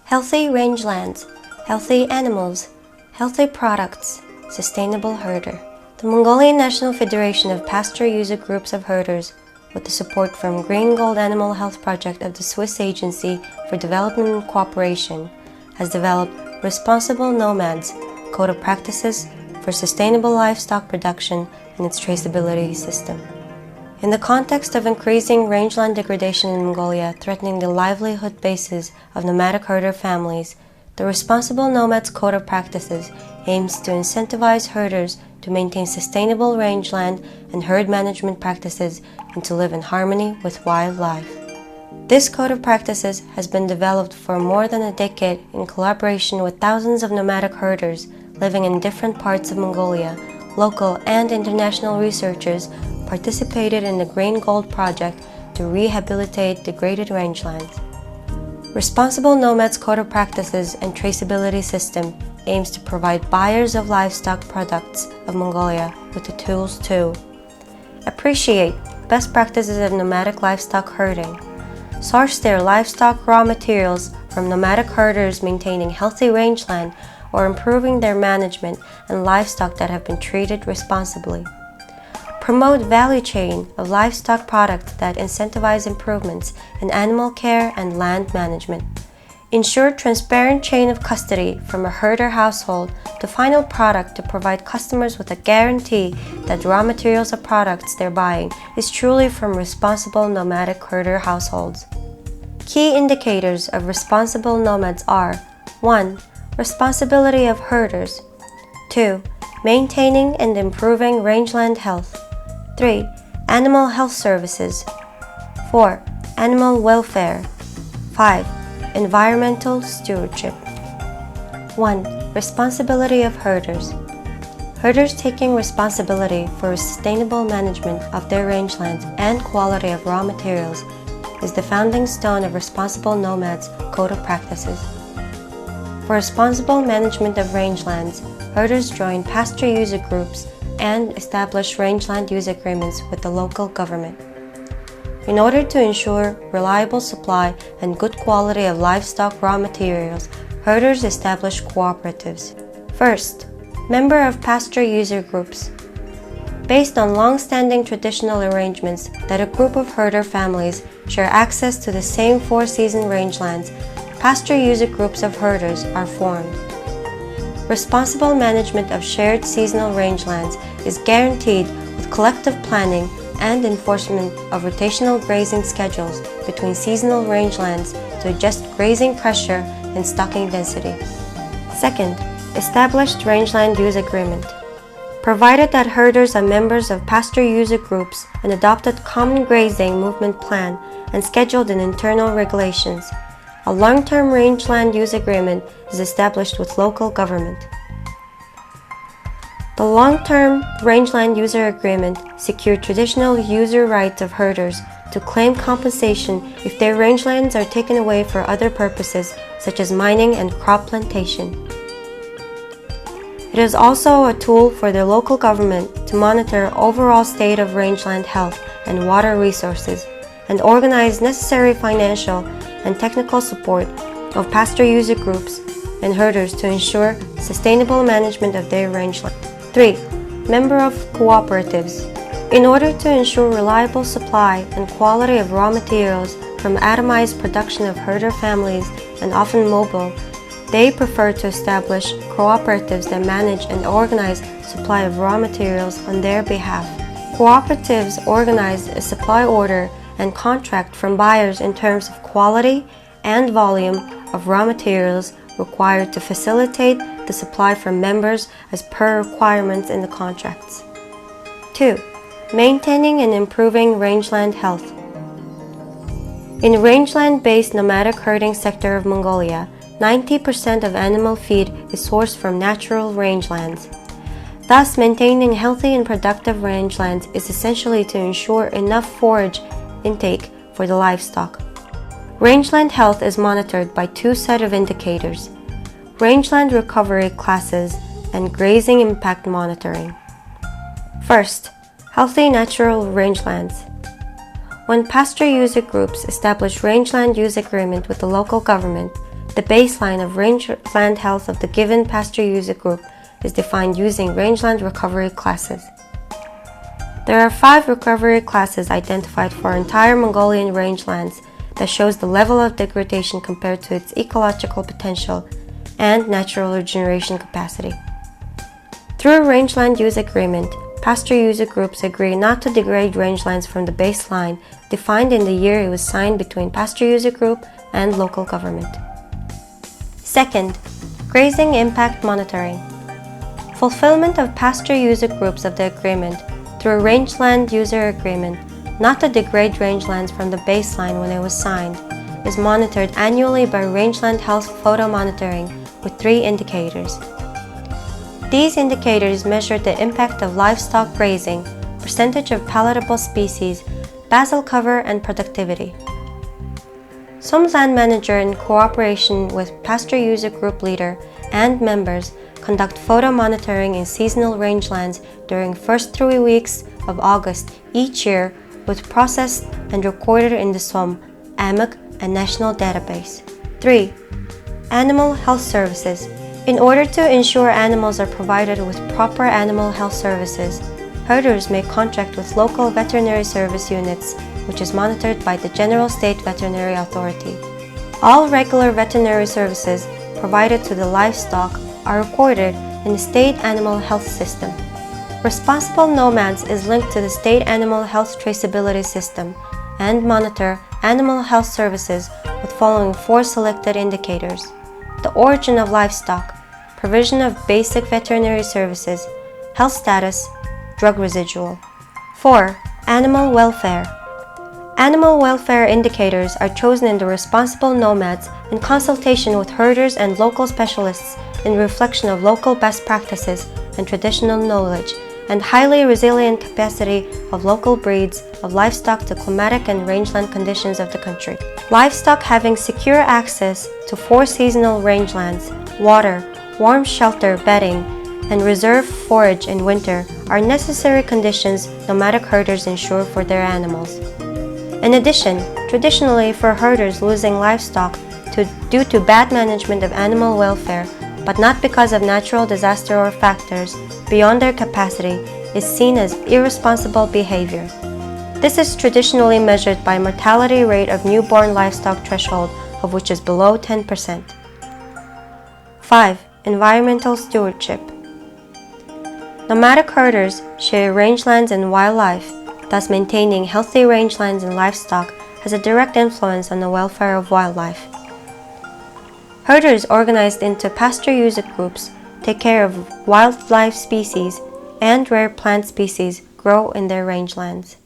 Healthy rangelands, healthy animals, healthy products, sustainable herder. The Mongolian National Federation of Pasture User Groups of Herders, with the support from Green Gold Animal Health Project of the Swiss Agency for Development and Cooperation, has developed Responsible Nomads Code of Practices for Sustainable Livestock Production and its traceability system. In the context of increasing rangeland degradation in Mongolia threatening the livelihood bases of nomadic herder families, the Responsible Nomads Code of Practices aims to incentivize herders to maintain sustainable rangeland and herd management practices and to live in harmony with wildlife. This Code of Practices has been developed for more than a decade in collaboration with thousands of nomadic herders living in different parts of Mongolia. Local and international researchers participated in the Green Gold project to rehabilitate degraded rangelands. Responsible Nomads Code of Practices and Traceability System aims to provide buyers of livestock products of Mongolia with the tools to appreciate best practices of nomadic livestock herding, source their livestock raw materials from nomadic herders maintaining healthy rangeland or improving their management and livestock that have been treated responsibly, promote value chain of livestock products that incentivize improvements in animal care and land management, ensure transparent chain of custody from a herder household to final product to provide customers with a guarantee that raw materials or products they're buying is truly from responsible nomadic herder households. Key indicators of responsible nomads are 1. Responsibility of herders. 2. Maintaining and improving rangeland health. 3. Animal health services. 4. Animal welfare. 5. Environmental stewardship. 1. Responsibility of herders. Herders taking responsibility for sustainable management of their rangelands and quality of raw materials is the founding stone of Responsible Nomads Code of Practices. For responsible management of rangelands, herders join pasture user groups and establish rangeland use agreements with the local government. In order to ensure reliable supply and good quality of livestock raw materials, herders establish cooperatives. First, member of pasture user groups. Based on long-standing traditional arrangements that a group of herder families share access to the same four-season rangelands, pasture user groups of herders are formed. Responsible management of shared seasonal rangelands is guaranteed with collective planning and enforcement of rotational grazing schedules between seasonal rangelands to adjust grazing pressure and stocking density. Second, established rangeland use agreement. Provided that herders are members of pasture user groups and adopted common grazing movement plan and scheduled in internal regulations, a long-term rangeland use agreement is established with local government. The long-term rangeland user agreement secured traditional user rights of herders to claim compensation if their rangelands are taken away for other purposes such as mining and crop plantation. It is also a tool for the local government to monitor overall state of rangeland health and water resources and organize necessary financial and technical support of pasture user groups and herders to ensure sustainable management of their rangeland. 3. Member of cooperatives. In order to ensure reliable supply and quality of raw materials from atomized production of herder families and often mobile, they prefer to establish cooperatives that manage and organize supply of raw materials on their behalf. Cooperatives organize a supply order and contract from buyers in terms of quality and volume of raw materials required to facilitate the supply from members as per requirements in the contracts. 2. Maintaining and improving rangeland health. In the rangeland-based nomadic herding sector of Mongolia, 90% of animal feed is sourced from natural rangelands. Thus, maintaining healthy and productive rangelands is essentially to ensure enough forage intake for the livestock. Rangeland health is monitored by two sets of indicators: rangeland recovery classes and grazing impact monitoring. First, healthy natural rangelands. When pasture user groups establish rangeland use agreement with the local government, The baseline of rangeland health of the given pasture user group is defined using rangeland recovery classes. There are 5 recovery classes identified for entire Mongolian rangelands that shows the level of degradation compared to its ecological potential and natural regeneration capacity. Through a rangeland use agreement, pasture user groups agree not to degrade rangelands from the baseline defined in the year it was signed between pasture user group and local government. Second, grazing impact monitoring. Fulfillment of pasture user groups of the agreement through a rangeland user agreement not to degrade rangelands from the baseline when it was signed is monitored annually by rangeland health photo monitoring with 3 indicators. These indicators measure the impact of livestock grazing, percentage of palatable species, basal cover, and productivity. Some land manager, in cooperation with pasture user group leader and members, conduct photo monitoring in seasonal rangelands during first 3 weeks of August each year, with processed and recorded in the SOM, AMIC, and National Database. 3. Animal health services. In order to ensure animals are provided with proper animal health services, herders may contract with local veterinary service units, which is monitored by the General State Veterinary Authority. All regular veterinary services provided to the livestock are recorded in the state animal health system. Responsible Nomads is linked to the state animal health traceability system and monitor animal health services with following 4 selected indicators: the origin of livestock, provision of basic veterinary services, health status, drug residual. 4. Animal welfare. Animal welfare indicators are chosen in the Responsible Nomads in consultation with herders and local specialists in reflection of local best practices and traditional knowledge and highly resilient capacity of local breeds of livestock to climatic and rangeland conditions of the country. Livestock having secure access to 4 seasonal rangelands, water, warm shelter, bedding, and reserve forage in winter are necessary conditions nomadic herders ensure for their animals. In addition, traditionally for herders losing livestock due to bad management of animal welfare, but not because of natural disaster or factors beyond their capacity, is seen as irresponsible behavior. This is traditionally measured by mortality rate of newborn livestock threshold of which is below 10%. 5. Environmental stewardship. Nomadic herders share rangelands and wildlife, thus maintaining healthy rangelands and livestock has a direct influence on the welfare of wildlife. Herders organized into pasture user groups take care of wildlife species and rare plant species grow in their rangelands.